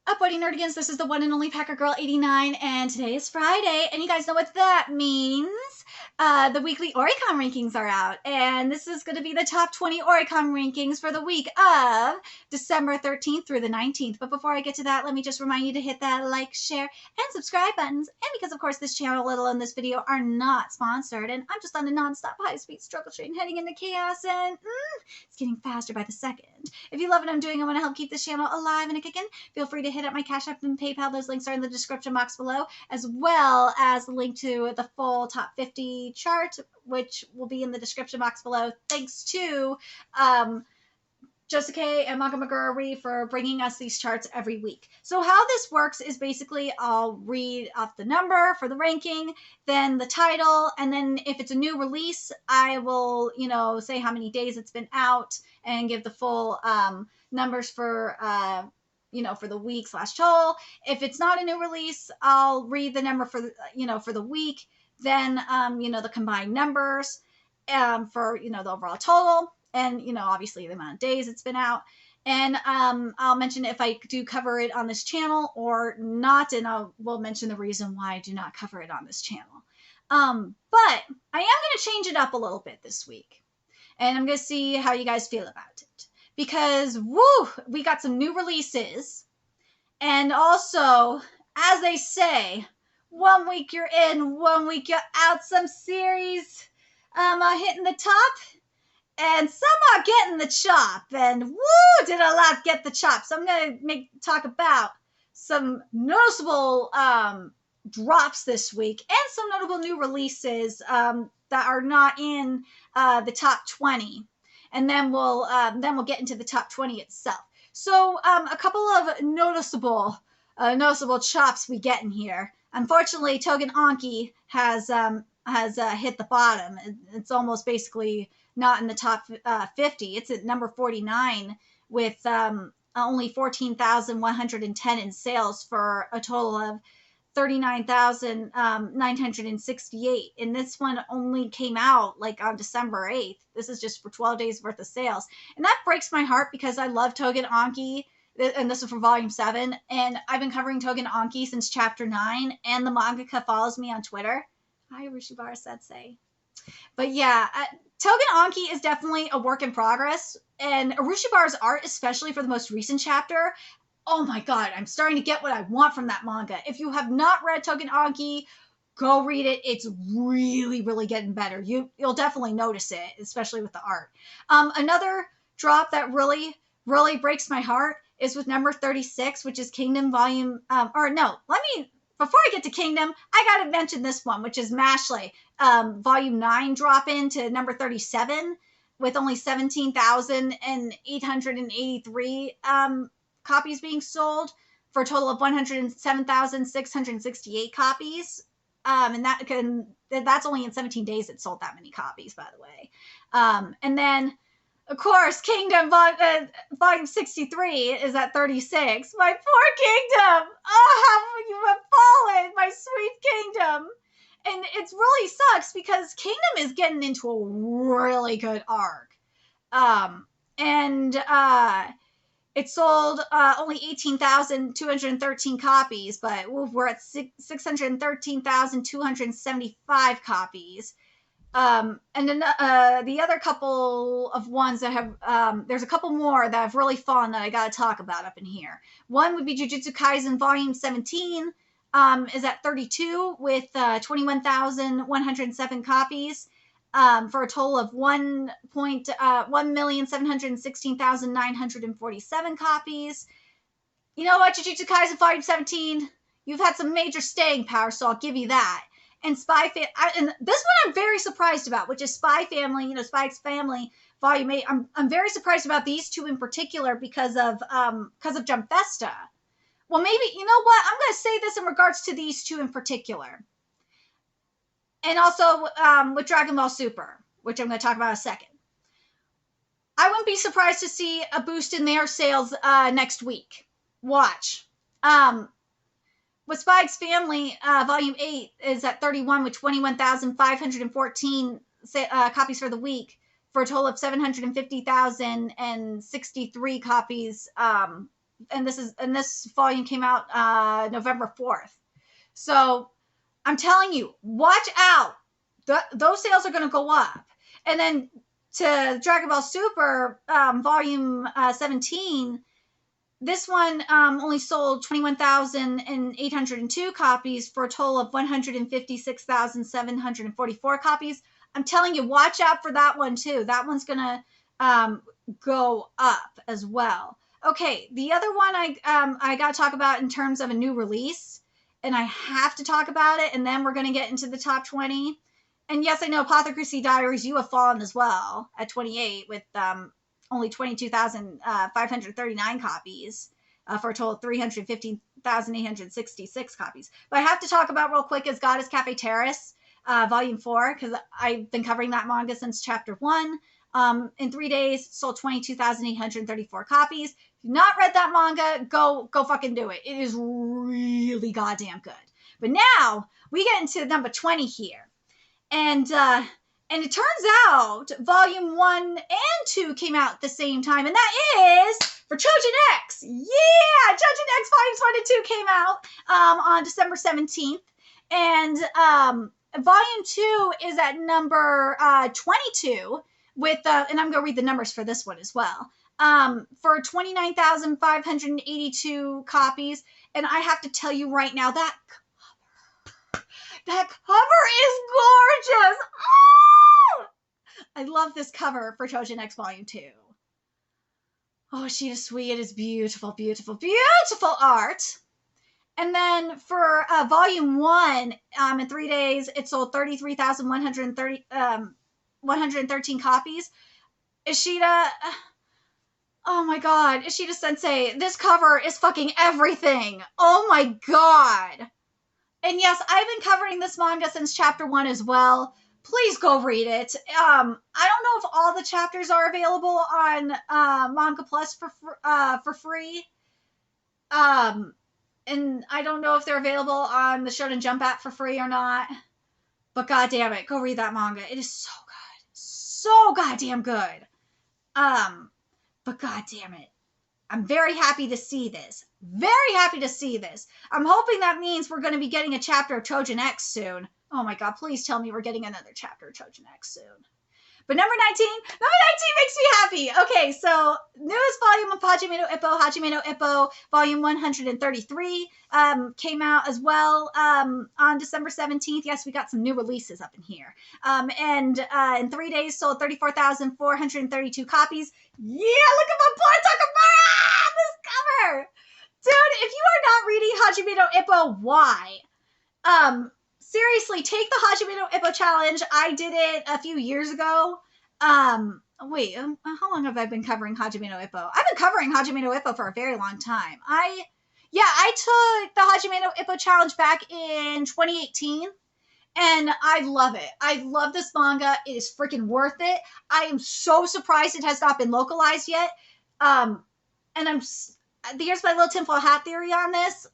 Up, Buddy Nerdigans, this is the one and only Packer Girl 89, and today is Friday, and you guys know what that means. The weekly Oricon rankings are out, and this is going to be the top 20 Oricon rankings for the week of December 13th through the 19th. But before I get to that, let me just remind you to hit that like, share, and subscribe buttons. And because, of course, this channel and this video are not sponsored, and I'm just on a non-stop high-speed struggle train heading into chaos, and it's getting faster by the second. If you love what I'm doing and want to help keep this channel alive and kicking, feel free to hit up my Cash App and PayPal. Those links are in the description box below, as well as the link to the full top 50 chart, which will be in the description box below. Thanks to Jessica and Amazugiri for bringing us these charts every week. So how this works is basically I'll read off the number for the ranking, then the title, and then if it's a new release, I will, say how many days it's been out and give the full numbers for for the week / total. If it's not a new release, I'll read the number for for the week, then the combined numbers for the overall total, and obviously the amount of days it's been out. And I'll mention if I do cover it on this channel or not, and we'll mention the reason why I do not cover it on this channel. But I am going to change it up a little bit this week, and I'm going to see how you guys feel about it. Because, woo, we got some new releases. And also, as they say, 1 week you're in, 1 week you're out. Some series are hitting the top, and some are getting the chop. And, woo, did a lot get the chop. So I'm going to talk about some noticeable drops this week and some notable new releases that are not in the top 20. And then we'll get into the top 20 itself. So a couple of noticeable chops we get in here. Unfortunately, Togen Anki has hit the bottom. It's almost basically not in the top 50. It's at number 49 with only 14,110 in sales for a total of 39,968. And this one only came out like on December 8th. This is just for 12 days worth of sales. And that breaks my heart because I love Togen Anki. And this is for Volume 7. And I've been covering Togen Anki since Chapter 9. And the mangaka follows me on Twitter. Hi, Rushibara Sensei. But yeah, Togen Anki is definitely a work in progress. And Urushibara's art, especially for the most recent chapter, oh my god, I'm starting to get what I want from that manga. If you have not read Togen Anki, go read it. It's really, really getting better. You'll definitely notice it, especially with the art. Another drop that really, really breaks my heart is with number 36, which is Kingdom Volume... before I get to Kingdom, I gotta mention this one, which is Mashley. Volume 9 drop into number 37 with only 17,883 copies being sold for a total of 107,668 copies. And that's only in 17 days it sold that many copies, by the way. And then, of course, Kingdom Volume 63 is at 36. My poor Kingdom! Oh, how you have fallen, my sweet Kingdom! And it really sucks because Kingdom is getting into a really good arc. It sold only 18,213 copies, but we're at 613,275 copies. And then the other couple of ones that have, there's a couple more that have really fallen that I got to talk about up in here. One would be Jujutsu Kaisen Volume 17, is at 32 with 21,107 copies. For a total of 1,716,947 copies. You know what, Jujutsu Kaisen Volume 17, you've had some major staying power, so I'll give you that. And and this one I'm very surprised about, which is Spy Family, Spy X Family Volume 8. I'm very surprised about these two in particular because of Jump Festa. Well, maybe, you know what, I'm going to say this in regards to these two in particular. And also with Dragon Ball Super, which I'm going to talk about in a second. I wouldn't be surprised to see a boost in their sales next week. Watch. With Spy X Family, Volume 8 is at 31 with 21,514 copies for the week for a total of 750,063 copies and this volume came out November 4th. So I'm telling you, watch out. Those sales are going to go up. And then to Dragon Ball Super Volume 17, this one only sold 21,802 copies for a total of 156,744 copies. I'm telling you, watch out for that one too. That one's going to go up as well. Okay, the other one I got to talk about in terms of a new release, and I have to talk about it, and then we're going to get into the top 20. And yes, I know Apothecary Diaries, you have fallen as well at 28 with only 22,539 copies for a total of 315,866 copies. But I have to talk about real quick is Goddess Cafe Terrace, Volume 4, because I've been covering that manga since Chapter 1. In 3 days, sold 22,834 copies. If you've not read that manga, go fucking do it. It is really goddamn good. But now, we get into number 20 here. And it turns out Volume 1 and 2 came out at the same time, and that is for Trojan X. Yeah! Trojan X Volumes 1 and 2 came out on December 17th. And Volume 2 is at number 22 with, and I'm going to read the numbers for this one as well, for 29,582 copies. And I have to tell you right now, that cover is gorgeous. Oh! I love this cover for Trojan X Volume 2. Oh, she is sweet. It is beautiful, beautiful, beautiful art. And then for Volume 1, in 3 days, it sold 113 copies. Ishida, oh my god, Ishida Sensei, this cover is fucking everything. Oh my god. And yes, I've been covering this manga since Chapter 1 as well. Please go read it. I don't know if all the chapters are available on Manga Plus for free. And I don't know if they're available on the Shonen Jump app for free or not. But goddamn it, go read that manga. It is so good. So goddamn good. But goddamn it. I'm very happy to see this. Very happy to see this. I'm hoping that means we're going to be getting a chapter of Trojan X soon. Oh my god, please tell me we're getting another chapter of Trojan X soon. But number 19 makes me happy. Okay, so newest volume of Hajime no Ippo, volume 133, came out as well on December 17th. Yes, we got some new releases up in here. And in 3 days, sold 34,432 copies. Yeah, look at my boy Takamura! This cover! Dude, if you are not reading Hajime no Ippo, why? Seriously, take the Hajime no Ippo challenge. I did it a few years ago. Wait, how long have I been covering Hajime no Ippo? I've been covering Hajime no Ippo for a very long time. I took the Hajime no Ippo challenge back in 2018, and I love it. I love this manga. It is freaking worth it. I am so surprised it has not been localized yet. And here's my little tinfoil hat theory on this,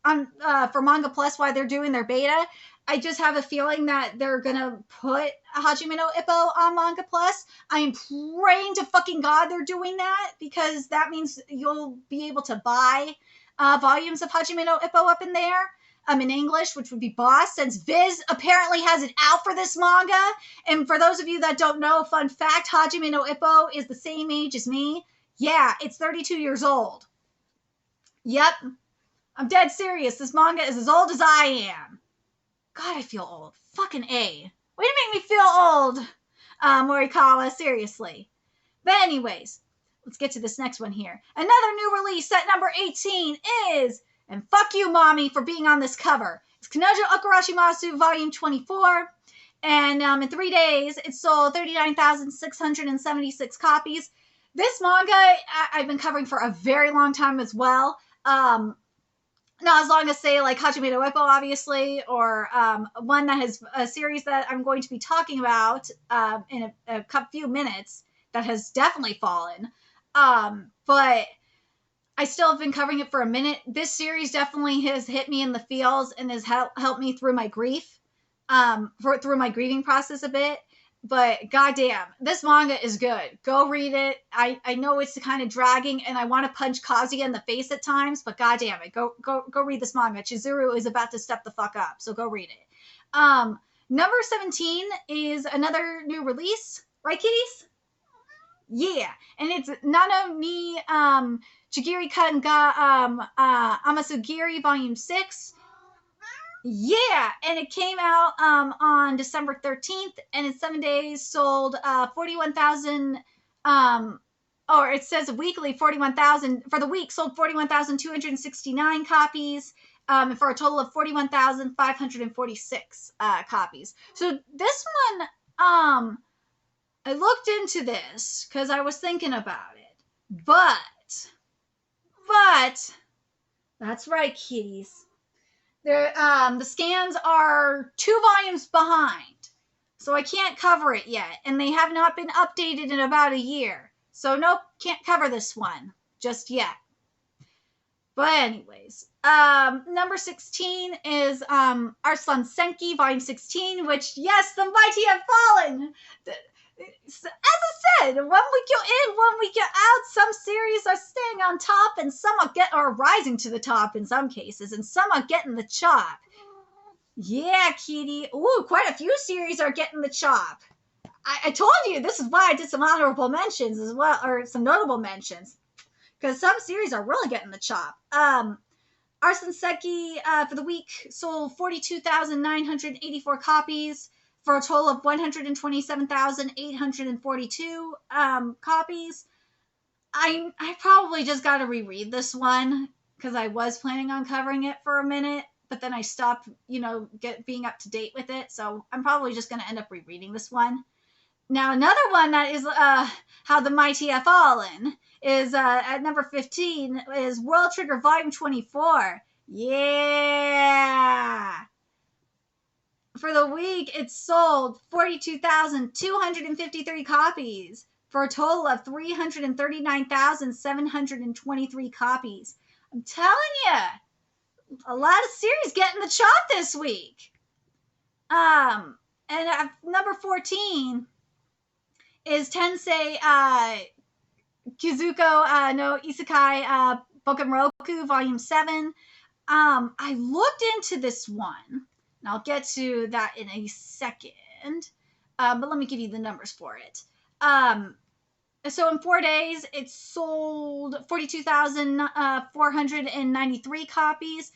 for Manga Plus, why they're doing their beta. I just have a feeling that they're going to put Hajime no Ippo on Manga Plus. I am praying to fucking God they're doing that, because that means you'll be able to buy volumes of Hajime no Ippo up in there in English, which would be boss, since Viz apparently has it out for this manga. And for those of you that don't know, fun fact, Hajime no Ippo is the same age as me. Yeah, it's 32 years old. Yep. I'm dead serious. This manga is as old as I am. God, I feel old. Fucking A. Way to make me feel old, Morikawa, seriously. But anyways, let's get to this next one here. Another new release at number 18 is, and fuck you, mommy, for being on this cover, it's Kanojo Okarashimasu Volume 24. And in 3 days, it sold 39,676 copies. This manga, I've been covering for a very long time as well. Not as long as, say, like Hajime no Ippo, obviously, or one that has a series that I'm going to be talking about in a few minutes that has definitely fallen. But I still have been covering it for a minute. This series definitely has hit me in the feels and has helped me through my grief, through my grieving process a bit. But goddamn, this manga is good. Go read it. I know it's kind of dragging, and I want to punch Kazuya in the face at times, but goddamn it, go read this manga. Chizuru is about to step the fuck up, so go read it. Number 17 is another new release, right, kitties? Yeah, and it's Nano ni Chigiri Kanga Amazugiri Volume 6. Yeah, and it came out on December 13th, and in 7 days sold 41,000, or it says weekly 41,000, for the week sold 41,269 copies, for a total of 41,546 copies. So this one, I looked into this because I was thinking about it, but, that's right, kitties. The scans are 2 volumes behind, so I can't cover it yet, and they have not been updated in about a year. So nope, can't cover this one just yet. But anyways, number 16 is Arslan Senki Volume 16, which, yes, the mighty have fallen. As I said, when we go in, when we get out, some series are staying on top, and some are rising to the top in some cases, and some are getting the chop. Yeah, kitty. Ooh, quite a few series are getting the chop. I told you, this is why I did some honorable mentions as well, or some notable mentions, because some series are really getting the chop. Arslan Senki for the week sold 42,984 copies, for a total of 127,842 copies. I probably just got to reread this one because I was planning on covering it for a minute, but then I stopped, being up to date with it. So I'm probably just going to end up rereading this one. Now, another one that is How the Mighty Have Fallen is at number 15 is World Trigger Volume 24. Yeah! For the week, it sold 42,253 copies for a total of 339,723 copies. I'm telling you, a lot of series getting the chop this week. And at number 14 is Tensei Kizuko no Isekai Bokenroku Volume 7. I looked into this one. And I'll get to that in a second. But let me give you the numbers for it. So in 4 days, it sold 42,493 copies.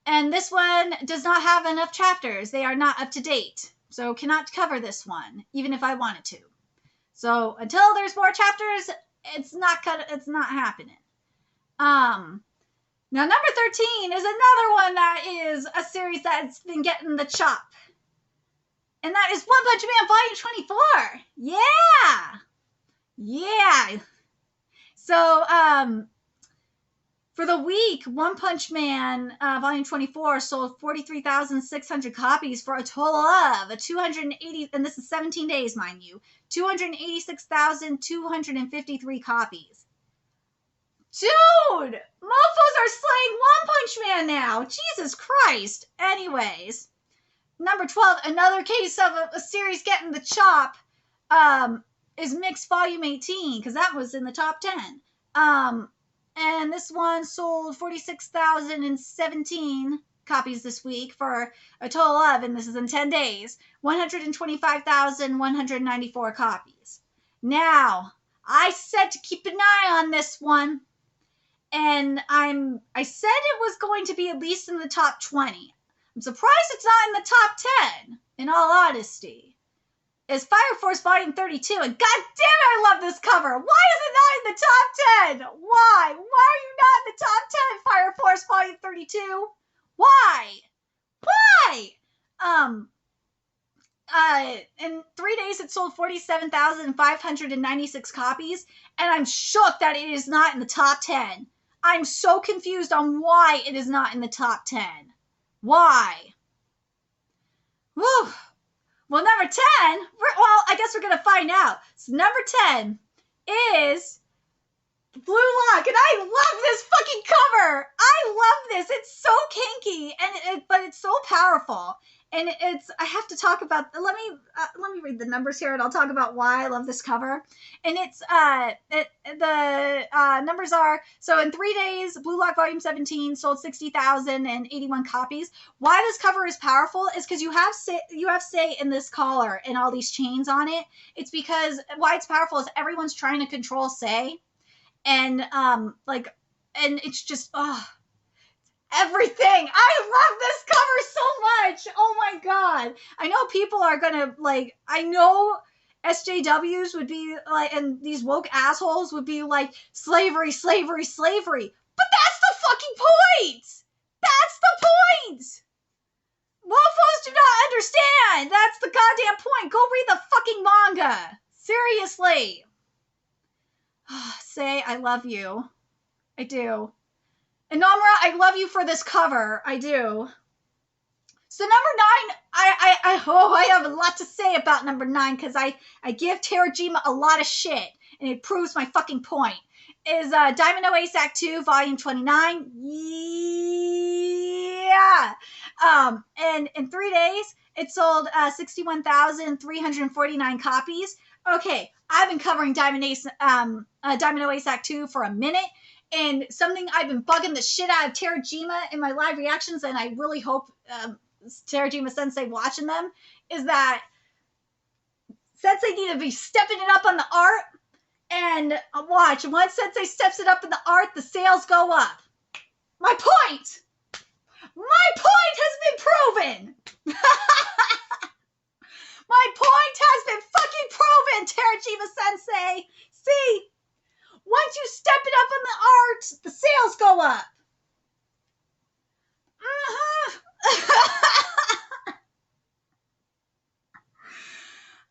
And this one does not have enough chapters. They are not up to date. So cannot cover this one, even if I wanted to. So until there's more chapters, it's not happening. Now, number 13 is another one that is a series that's been getting the chop. And that is One Punch Man Volume 24. Yeah. So, for the week, One Punch Man Volume 24 sold 43,600 copies for a total of 280, and this is 17 days, mind you, 286,253 copies. Dude, mofos are slaying One Punch Man now. Jesus Christ. Anyways, number 12, another case of a series getting the chop, is Mixed Volume 18, because that was in the top 10. And this one sold 46,017 copies this week for a total of, and this is in 10 days, 125,194 copies. Now, I said to keep an eye on this one. And I said it was going to be at least in the top 20. I'm surprised it's not in the top 10, in all honesty. It's Fire Force Volume 32, and god damn it, I love this cover. Why is it not in the top 10? Why? Why are you not in the top 10, Fire Force Volume 32? Why? In 3 days, it sold 47,596 copies, and I'm shocked that it is not in the top 10. I'm so confused on why it is not in the top 10. Why? Whew. Well, number 10, I guess we're going to find out. So number 10 is Blue Lock, and I love this fucking cover. I love this. It's so kinky, but it's so powerful. And I have to talk about, let me read the numbers here and I'll talk about why I love this cover. And the numbers are, so in 3 days, Blue Lock Volume 17 sold 60,081 copies. Why this cover is powerful is because you have say in this collar and all these chains on it. It's because why it's powerful is everyone's trying to control say. And and it's just, everything. I love this cover so much. Oh my god. I know people are gonna I know SJWs would be like, and these woke assholes would be like, slavery, slavery, slavery. But that's the fucking point. That's the point. Mofos do not understand. That's the goddamn point. Go read the fucking manga. Seriously. Say I love you. I do. And Nomura, I love you for this cover. I do. So number 9, I have a lot to say about number 9 because I give Terajima a lot of shit and it proves my fucking point. Is Diamond No Ace Act 2 Volume 29. Yeah. And in 3 days, it sold 61,349 copies. Okay, I've been covering Diamond No Ace Act 2 for a minute. And something I've been bugging the shit out of Terajima in my live reactions, and I really hope Terajima Sensei watching them, is that Sensei need to be stepping it up on the art. And watch, once Sensei steps it up in the art, the sales go up. My point! My point has been proven! My point has been fucking proven, Terajima Sensei! See? Once you step it up on the art, the sales go up.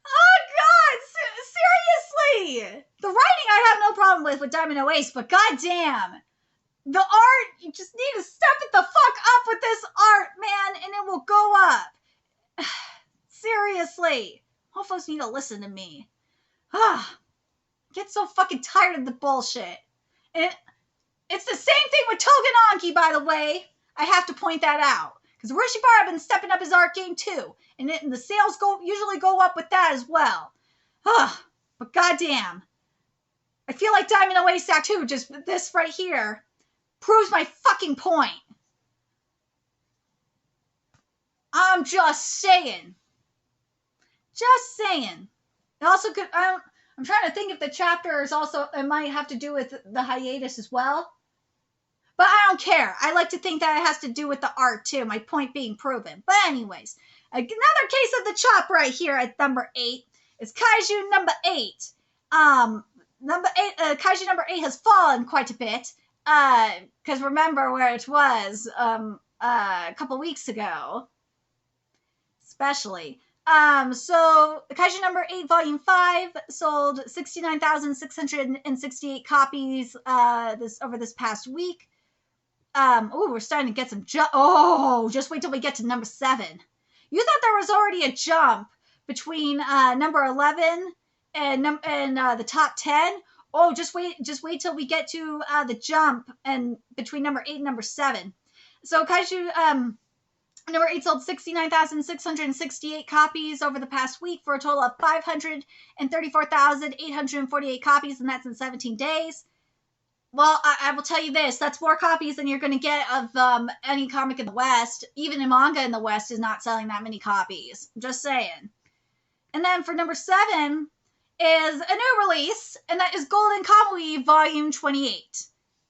Oh, God. Seriously. The writing I have no problem with Diamond No Ace, but goddamn. The art, you just need to step it the fuck up with this art, man, and it will go up. Seriously. Hopefully need to listen to me. Get so fucking tired of the bullshit. And it's the same thing with Togenanki, by the way. I have to point that out. Because Rishibara been stepping up his art game too. And the sales usually go up with that as well. But goddamn. I feel like Diamond No Ace Act 2, just this right here, proves my fucking point. I'm just saying. Just saying. It also could, I'm trying to think if the chapter is also, it might have to do with the hiatus as well. But I don't care. I like to think that it has to do with the art too, my point being proven. But anyways, another case of the chop right here at number 8 is Kaiju number 8. Kaiju number 8 has fallen quite a bit. Because remember where it was a couple weeks ago. Especially. So Kaiju number 8 volume 5 sold 69,668 copies over this past week. We're starting to get some just wait till we get to number 7. You thought there was already a jump between number 11 and the top 10? Oh, just wait till we get to the jump and between number 8 and number 7. So Kaiju number 8 sold 69,668 copies over the past week for a total of 534,848 copies, and that's in 17 days. Well, I will tell you this, that's more copies than you're going to get of any comic in the West. Even a manga in the West is not selling that many copies. Just saying. And then for number 7 is a new release, and that is Golden Kamuy Volume 28.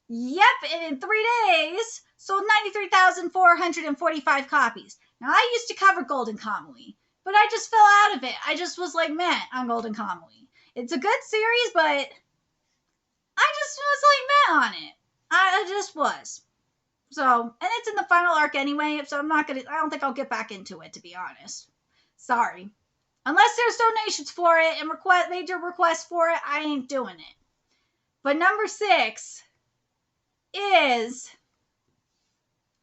Yep, and in 3 days, sold 93,445 copies. Now, I used to cover Golden Kamuy, but I just fell out of it. I just was like, meh, on Golden Kamuy. It's a good series, but I just was like, meh on it. I just was. So, and it's in the final arc anyway, so I don't think I'll get back into it, to be honest. Sorry. Unless there's donations for it and major requests for it, I ain't doing it. But number 6 is,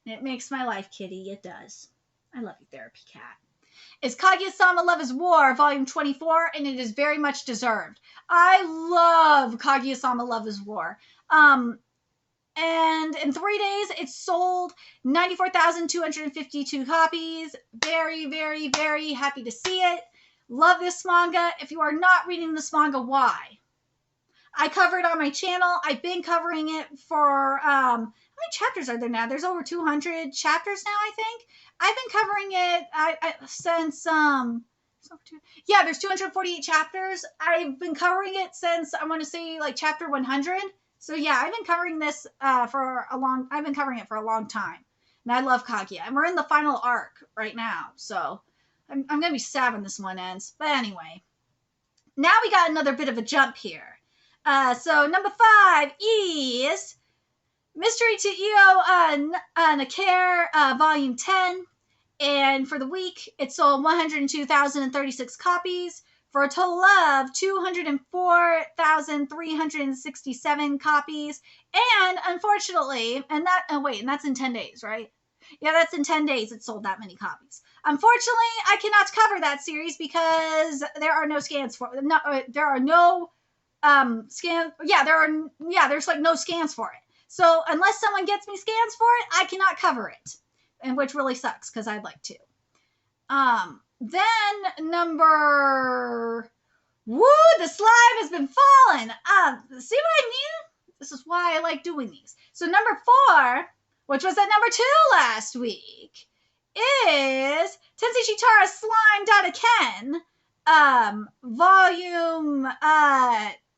it makes my life kitty, it does. I love you, Therapy Cat. Is Kaguya-sama Love is War, Volume 24, and it is very much deserved. I love Kaguya-sama Love is War. And in 3 days, it sold 94,252 copies. Very, very, very happy to see it. Love this manga. If you are not reading this manga, why? I cover it on my channel. I've been covering it for, how many chapters are there now? There's over 200 chapters now, I think. I've been covering it since, yeah, there's 248 chapters. I've been covering it since, I want to say, like, chapter 100. So yeah, I've been covering this I've been covering it for a long time. And I love Kaguya. And we're in the final arc right now. So I'm going to be sad when this one ends. But anyway, now we got another bit of a jump here. So number 5 is Mystery to Io Nakare, Volume 10. And for the week, it sold 102,036 copies for a total of 204,367 copies. And unfortunately, and that's in 10 days, right? Yeah, that's in 10 days it sold that many copies. Unfortunately, I cannot cover that series because there are no scans for it. There are no scans. Yeah, there's like no scans for it. So unless someone gets me scans for it, I cannot cover it. And which really sucks because I'd like to. Then the slime has been falling. See what I mean? This is why I like doing these. So number 4, which was at number 2 last week, is Tensei Shitara's Slime Ken, volume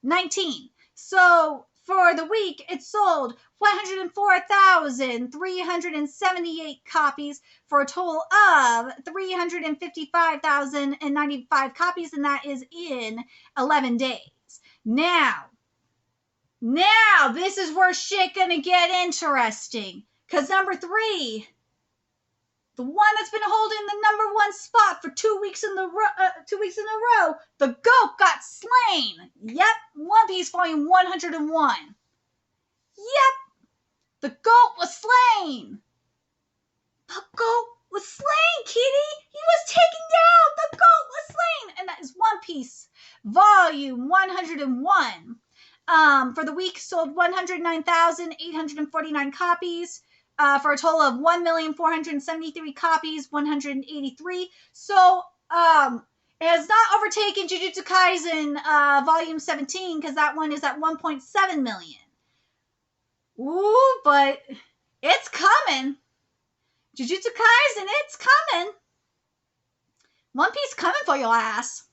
19. So for the week, it sold 104,378 copies for a total of 355,095 copies, and that is in 11 days. Now, this is where shit gonna get interesting. Because number 3, the one that's been holding the number 1 spot for 2 weeks in a row, the goat got slain. Yep, One Piece Volume 101. Yep, the goat was slain. The goat was slain, kitty. He was taken down. The goat was slain. And that is One Piece Volume 101. For the week, sold 109,849 copies. For a total of 1,473 copies, 183. So, it has not overtaken Jujutsu Kaisen Volume 17 because that one is at 1.7 million. Ooh, but it's coming. Jujutsu Kaisen, it's coming. One Piece coming for your ass.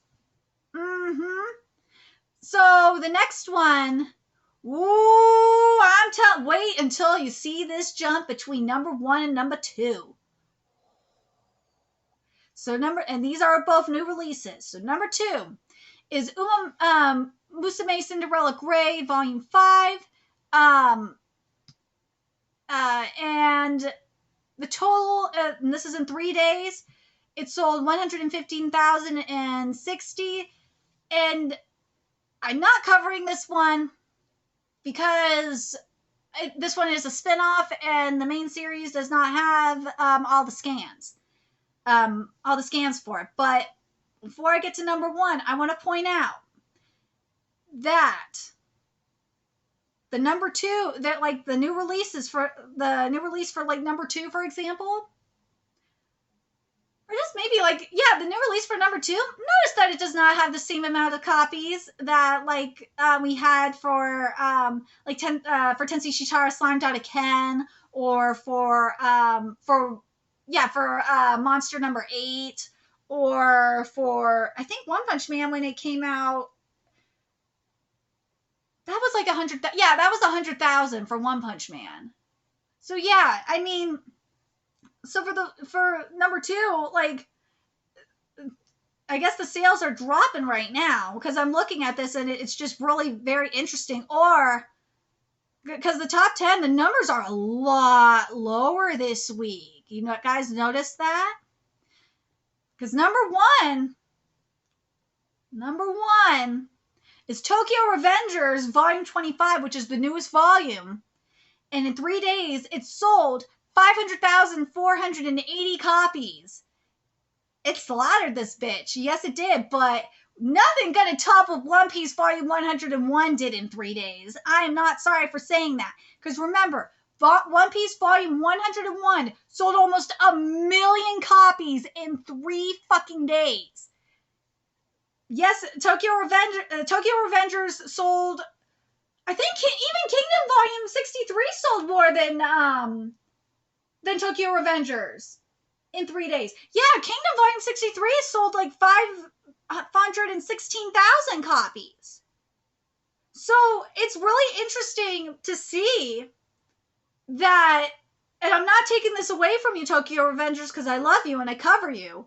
So the next one. Ooh, wait until you see this jump between number 1 and number 2. So and these are both new releases. So number 2 is Musume Cinderella Gray, Volume 5. And the total, and this is in 3 days, it sold 115,060. And I'm not covering this one because this one is a spin-off and the main series does not have all the scans for it. But before I get to number 1, I want to point out that the number 2, that like the new release for like number 2, for example, or just maybe like, yeah, the new release for number 2, notice that it does not have the same amount of copies that like we had for Tensei Shitara Slime Ken, or for Monster number 8, or for, I think, One Punch Man when it came out. That was like 100. Yeah, that was 100,000 for One Punch Man. So yeah, I mean, so for number 2, like, I guess the sales are dropping right now because I'm looking at this and it's just really very interesting. Or because the top 10, the numbers are a lot lower this week. You know, guys, notice that? Because number one is Tokyo Revengers Volume 25, which is the newest volume. And in 3 days, it sold 500,480 copies. It slaughtered this bitch. Yes, it did. But nothing gonna top what One Piece Volume 101 did in 3 days. I am not sorry for saying that. Because remember, One Piece Volume 101 sold almost 1 million copies in 3 fucking days. Yes, Tokyo Revengers sold, I think even Kingdom Volume 63 sold more than Tokyo Revengers in 3 days. Yeah, Kingdom Volume 63 sold like 516,000 copies. So it's really interesting to see that, and I'm not taking this away from you, Tokyo Revengers, because I love you and I cover you.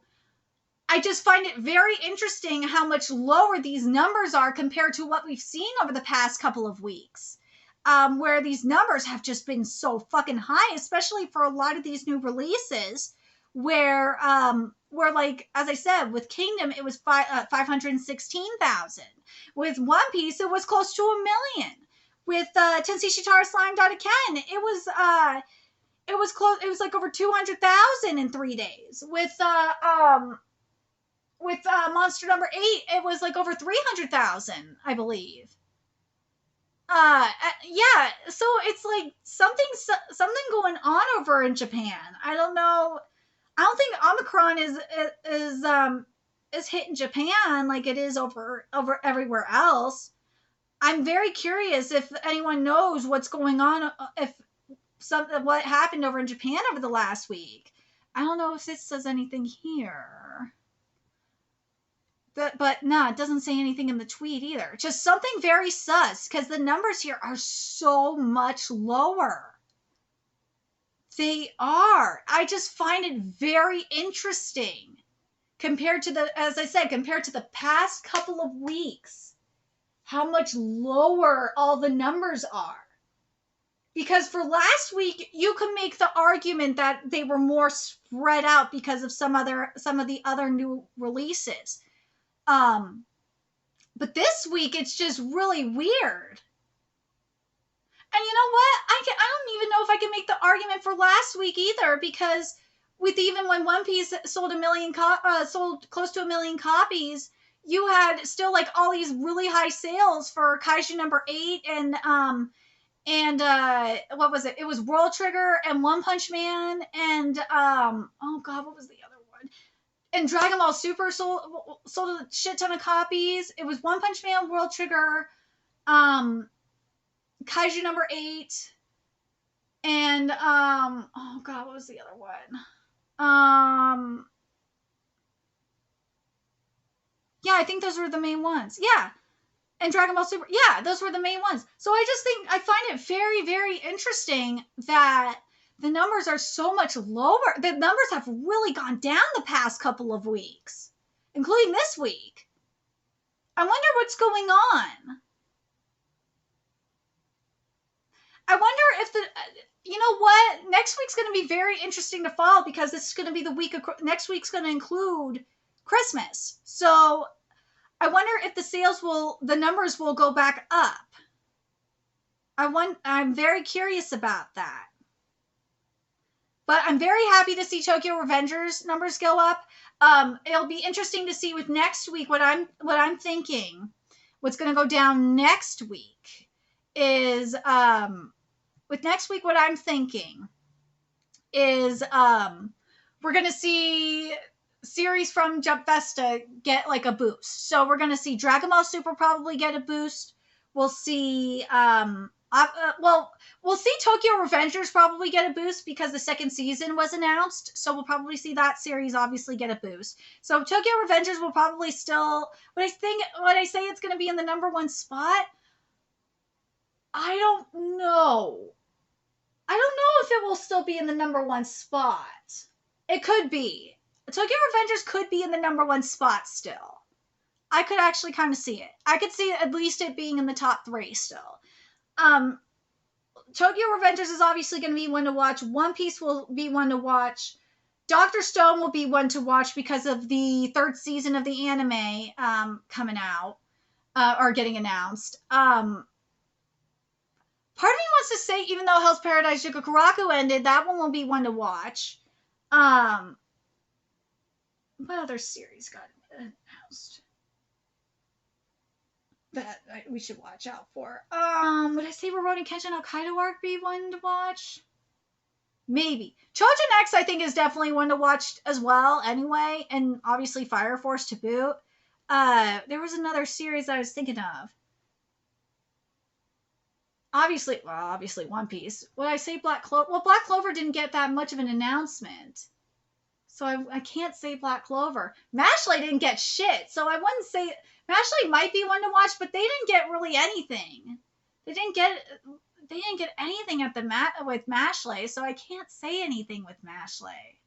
I just find it very interesting how much lower these numbers are compared to what we've seen over the past couple of weeks. Where these numbers have just been so fucking high, especially for a lot of these new releases, where like, as I said, with Kingdom, it was 516,000. With One Piece, it was close to 1 million. With Tensei Shitara Slime Ken, it was close. It was like over 200,000 in 3 days. With Monster Number 8, it was like over 300,000, I believe. Yeah, so it's like something going on over in Japan. I don't know. I don't think Omicron is hitting Japan like it is over everywhere else. I'm very curious if anyone knows what's going on, what happened over in Japan over the last week. I don't know if this says anything here. But no, it doesn't say anything in the tweet either. Just something very sus, because the numbers here are so much lower. They are. I just find it very interesting compared to as I said, compared to the past couple of weeks, how much lower all the numbers are. Because for last week, you could make the argument that they were more spread out because of some of the other new releases. But this week it's just really weird. And you know what? I don't even know if I can make the argument for last week either, because with even when One Piece sold sold close to 1 million copies, you had still like all these really high sales for Kaiju number 8 and what was it? It was World Trigger and One Punch Man and oh god, what was the other one? And Dragon Ball Super sold a shit ton of copies. It was One Punch Man, World Trigger, Kaiju number 8, and oh god, what was the other one? Yeah, I think those were the main ones. Yeah. And Dragon Ball Super. Yeah, those were the main ones. So I find it very, very interesting that the numbers are so much lower. The numbers have really gone down the past couple of weeks, including this week. I wonder what's going on. I wonder if you know what? Next week's going to be very interesting to follow, because this is going to be the week of, next week's going to include Christmas. So I wonder if the numbers will go back up. I'm very curious about that. But I'm very happy to see Tokyo Revengers numbers go up. It'll be interesting to see with next week what I'm thinking. What's going to go down next week is with next week what I'm thinking is we're going to see series from Jump Festa get like a boost. So we're going to see Dragon Ball Super probably get a boost. We'll see we'll see Tokyo Revengers probably get a boost because the second season was announced. So we'll probably see that series obviously get a boost. So Tokyo Revengers will probably still, when I say it's going to be in the number 1 spot, I don't know. I don't know if it will still be in the number 1 spot. It could be. Tokyo Revengers could be in the number 1 spot still. I could actually kind of see it. I could see at least it being in the top 3 still. Tokyo Revengers is obviously going to be one to watch. One Piece will be one to watch. Dr. Stone will be one to watch because of the 3rd season of the anime coming out or getting announced. Part of me wants to say, even though Hell's Paradise Yukokuraku ended, that one will be one to watch. What other series got announced? that we should watch out for. Would I say Rurouni Kenshin Hokkaido arc be one to watch? Maybe. Chojin X, I think, is definitely one to watch as well anyway, and obviously Fire Force to boot. There was another series I was thinking of. Obviously One Piece. Would I say Black Clover? Well, Black Clover didn't get that much of an announcement. So I can't say Black Clover. Mashley didn't get shit, so I wouldn't say... Mashley might be one to watch, but they didn't get really anything. They didn't get anything at with Mashley, so I can't say anything with Mashley.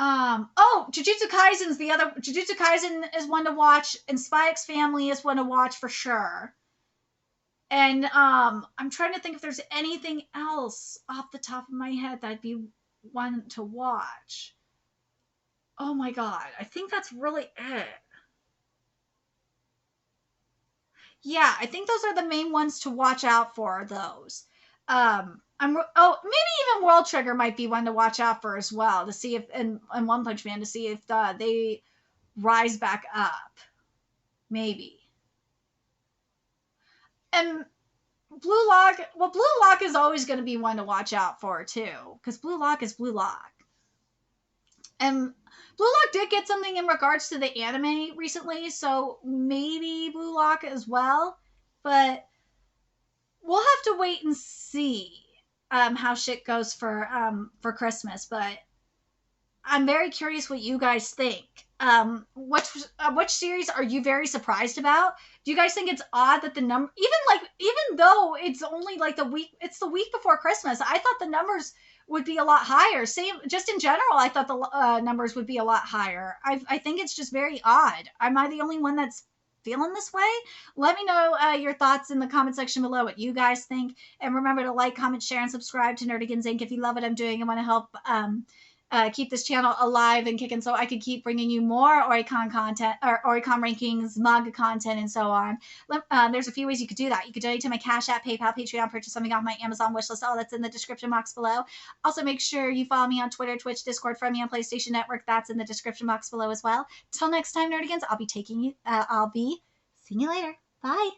Jujutsu Kaisen's the other. Jujutsu Kaisen is one to watch, and Spy X Family is one to watch for sure. And I'm trying to think if there's anything else off the top of my head that'd be one to watch. Oh my god, I think that's really it. Yeah, I think those are the main ones to watch out for. Those. Maybe even World Trigger might be one to watch out for as well, to see if and One Punch Man, to see if they rise back up. Maybe. And Blue Lock is always going to be one to watch out for too, because Blue Lock is Blue Lock. And Blue Lock did get something in regards to the anime recently, so maybe Blue Lock as well. But we'll have to wait and see how shit goes for Christmas. But I'm very curious what you guys think. Which series are you very surprised about? Do you guys think it's odd that the number, even though it's only like the week before Christmas, I thought the numbers would be a lot higher. Same, just in general, I thought the numbers would be a lot higher. I think it's just very odd. Am I the only one that's feeling this way? Let me know your thoughts in the comment section below, what you guys think. And remember to like, comment, share, and subscribe to Nerdigans Inc. if you love what I'm doing and want to help keep this channel alive and kicking, so I could keep bringing you more Oricon content, or Oricon rankings, manga content, and so on. There's a few ways you could do that. You could donate to my Cash App, PayPal, Patreon, purchase something off my Amazon wishlist. All that's in the description box below. Also, make sure you follow me on Twitter, Twitch, Discord, friend me on PlayStation Network. That's in the description box below as well. Till next time, Nerdigans, I'll be seeing you later. Bye.